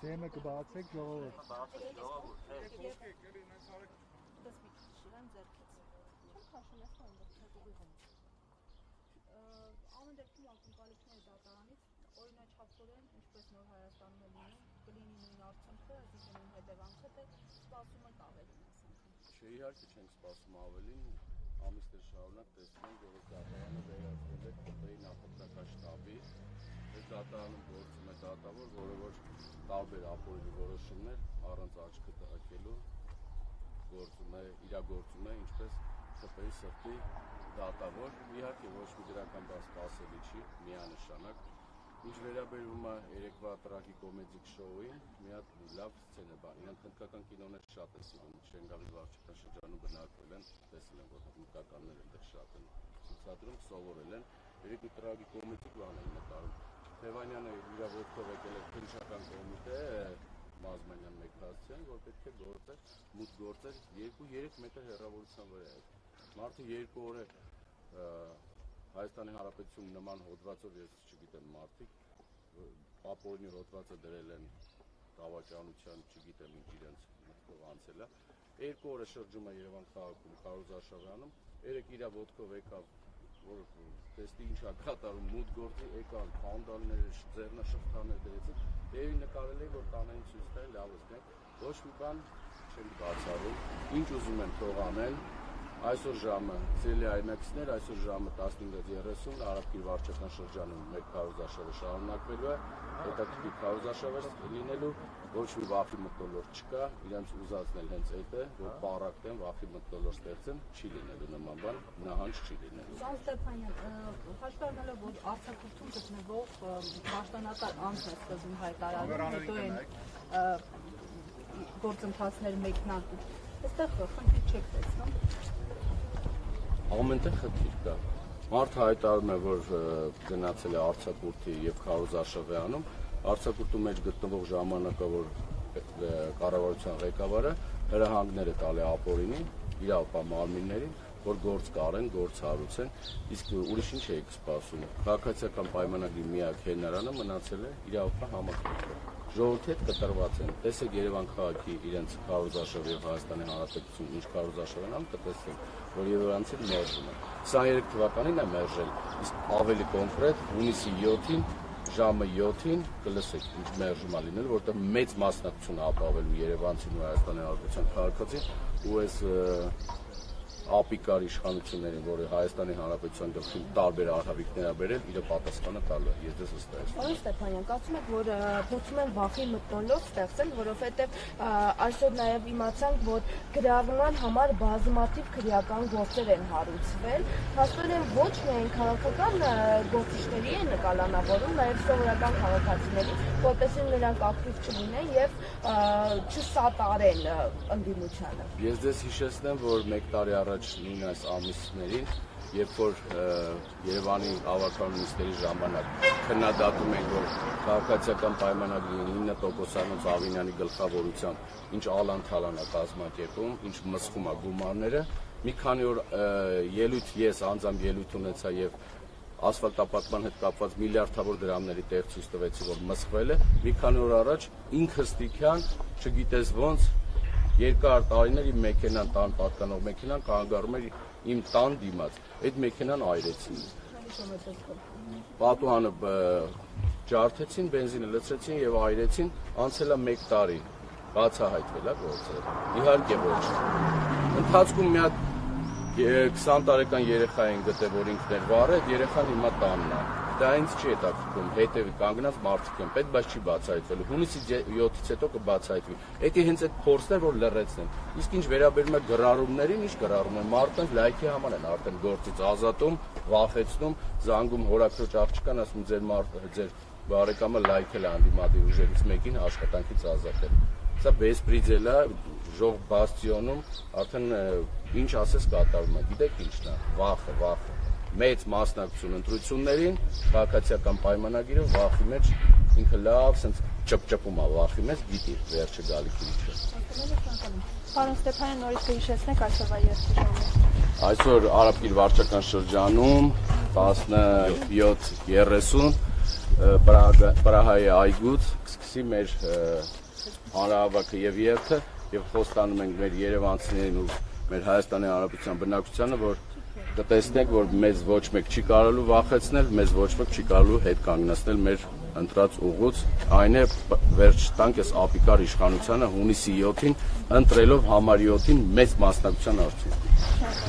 Ձեմը կբացեք ժողովուրդ։ Ամեն դեպքում ակնկալիքները դատարանից օրինաչափորեն, ինչպես նոր Հայաստանում է լինում, կլինի նույն արդյունքը, այսինքն նույն հետևանքը, թե սպասում եք ավելին այս անգամ։ Չէ, իհարկե չենք սպասում ավելին, ամիսներ շարունակ տեսնում ենք, որ դատարանը վերածվել է ԿՊ-ի նախընտրական շտաբի, այս դատարանում գործում է դատավոր, որը որ տարբեր ապօրինի որոշումներ առանց աչքը տակելու իրագործում է ինչպես ԿՊ-ի սրտի դատավոր, իհարկե ոչ մի դրական բան սպասելի չի, միանշանակ։ Ինչ վերաբերում է երեկվա տրագիկոմեդիկ շոուին, մի հատ լավ սցեն է բան, իրանք հնդկական կինոներ շատ է սիրում, Շենգավի վարչական շրջանում բնակվել են, տեսել են, որ հնդկականներ այնտեղ շատ են ցուցադրում, սովորել են, երեք մի տրագիկոմեդիկ բան են նկարում։ Թևանյանը իր ոտքով եկել է քննչական կոմիտե, Մազմանյան մեկ հասցեն, որ պետք է գործեր, մուտք գործեր 2-3 մետր հեռավորության վրա է։ Մարդը 2 օր է Հայաստանի Հանրապետություն նման հոդվածով, ես չգիտեմ, մարդիկ ապօրինի հոդվածը դրել են դավաճանության, չգիտեմ ինչ իրենց մտքով անցել է։ 2 օր է շրջում է Երևան քաղաքում, Քարոզ Արշավյանում, երեք իր ոտքով եկավ, որ տեստի ինչ է կատարում, մուտք գործի, եկան փանդալներ, ձեռնաշղթաներ դրեցին, եւ նկարել են, որ տանային ցույց տային, լավ զգանք, ոչ մի բան չեն բացառում, ինչ ուզում են թող անեն։ Այսօր ժամը ծելի այնակիցներ, այսօր ժամը 15:30 Արաբկիր վարչական շրջանում մեր քարոզարշավը շարունակվելու է, հետաքրքիր քարոզարշավեր լինելու, ոչ մի վախի մթնոլորտ չկա, իրենց ուզածն էլ հենց այդ է, որ պարակտեն, վախի մթնոլորտ ստեղծեն, չի լինելու նման բան, նահանջ չի լինելու։ Սան Ստեփանյան, հաշվի առնելով, որ արձակուրդում գտնվող պաշտոնատար անձն է սկզբում հայտարարում, հետո են գործընթացներ մեկնարկում, այստեղ խնդիր չեք տեսնում։ Ամենտեղ խնդիր կա։ Մարդը հայտարարում է, որ գնացել է արձակուրդի եւ Քարոզ Արշավյանում, արձակուրդու մեջ գտնվող ժամանակավոր կառավարության ղեկավարը հրահանգներ է տալի ապօրինին, իրավապահ մարմիններին, որ գործ կարեն, գործ հարուցեն, իսկ ուրիշ ինչ եք սպասում։ Քաղաքացիական պայմանագրի միակ հենարանը մնացել է իրավապահ համակարգը։ Ժողովրդի հետ կտրված են։ Տեսեք Երևան քաղաքի իրենց Քարոզ Արշավ եւ Հայաստանի Հանրապետություն ինչ Քարոզ Արշավն ամ կտեսնեք, որ Եվրանցին մերժում են։ 23 թվականին է մերժել, իսկ ավելի կոնկրետ հունիսի 7-ին ժամը 7-ին կլսեք ինչ մերժում է լինել, որտեղ մեծ մասնակցություն է ապավելու Երևանցին ու Հայաստանի Հանրապետության քաղաքացին ու այս ապիկար իշխանություններին, որը Հայաստանի Հանրապետության գլխին տարբեր արհավիկներ է բերել, իր պատասխանը տալու է, ես դες վստահ եմ։ Պարոն Ստեփանյան, կարծում եք, որ փորձում են վախի մթնոլորտ ստեղծել, որովհետև այսօր նաև իմացանք, որ գրառման համար բազմաթիվ քրեական գործեր են հարուցվել, հաստորեն ոչ միայն քաղաքական գործիչների են կալանավորում, նաև սովորական քաղաքացիների, որպեսզի նրանք ակտիվ չլինեն եւ չսատարեն ընդդիմությանը։ Ես դες հիշեցնեմ, որ 1 տարի առաջ նույն այս ամիսներին, երբ որ Երևանի ավագական նիստերի ժամանակ քննադատում ենք, որ քաղաքացիական պայմանագրի 9%-անոց Ավինյանի գլխավորությամբ ինչ ալանթալան է կազմակերպում, ինչ մսխում է գումարները, մի քանի օր ելույթ ես անձամբ ելույթ ունեցա եւ ասֆալտապատման հետ կապված միլիարդավոր դրամների տեղ ցույց տվեցի, որ մսխվել է, մի քանի օր առաջ ինքը ստիքյան, չգիտես ոնց երկար տարիներ իմ մեքենան տան պատկանող մեքենան կանգառում էր իմ տան դիմաց, այդ մեքենան այրեցին, պատուհանը ջարդեցին, բենզինը լցրեցին եւ այրեցին, անցել է 1 տարի, բացահայտվել է գործը, իհարկե ոչ, ընթացքում մի հատ 20 տարեկան երեխա են գտել, որ ինքն էր վարել, այդ երեխան հիմա տանն է, դա ինձ չի հետաքրքրում, հետևի կանգնած մարդիկ են, պետք բայց չի բացահայտվելու, հունիսի 7-ից հետո կբացահայտվի, դա հենց այդ փորձն է, որ լռեցնեն, իսկ ինչ վերաբերում է գրառումներին, ինչ գրառում են, մարդը լայքի համար են արդեն գործից ազատում, վախեցնում, զանգում հորաքրոջ աղջկան, ասում ձեր բարեկամը լայքել է անդիմադիր ուժերից մեկին աշխատանքից ազատել։ Սա բեսպրիձել է, ժող բաստիոնում, արդեն ինչ ասես կատարում է, գիտեք ինչն է, վախը, մեծ մասնակցություն ընտրություններին, քաղաքացիական պայմանագիրը վախի մեջ ինքը լավ, սենց ճպճպում է վախի մեջ, գիտի վերջը գալիքի ինչը։ Պարոն Ստեփանյան, նորից կհիշեցնեք այսօրվա երկու ժամը։ Այսօր Արաբկիր վարչական շրջանում 17:30 Պրահայի այգուց կսկսի մեր հանրահավաքը եւ երթը եւ խոստանում ենք մեր երևանցիներին ու մեր Հայաստանի Հանրապետության բնակչությանը, որ կտեսնեք, որ մեզ ոչ մեկ չի կարողալու վախեցնել, մեզ ոչ մեկ չի կարողալու հետ կանգնեցնել մեր ընտրած ուղուց, այն է վերջ տանք այս ապիկար իշխանությանը հունիսի 7-ին ընտրելով համարի 7-ին մեծ մասնակցության արդյունքում։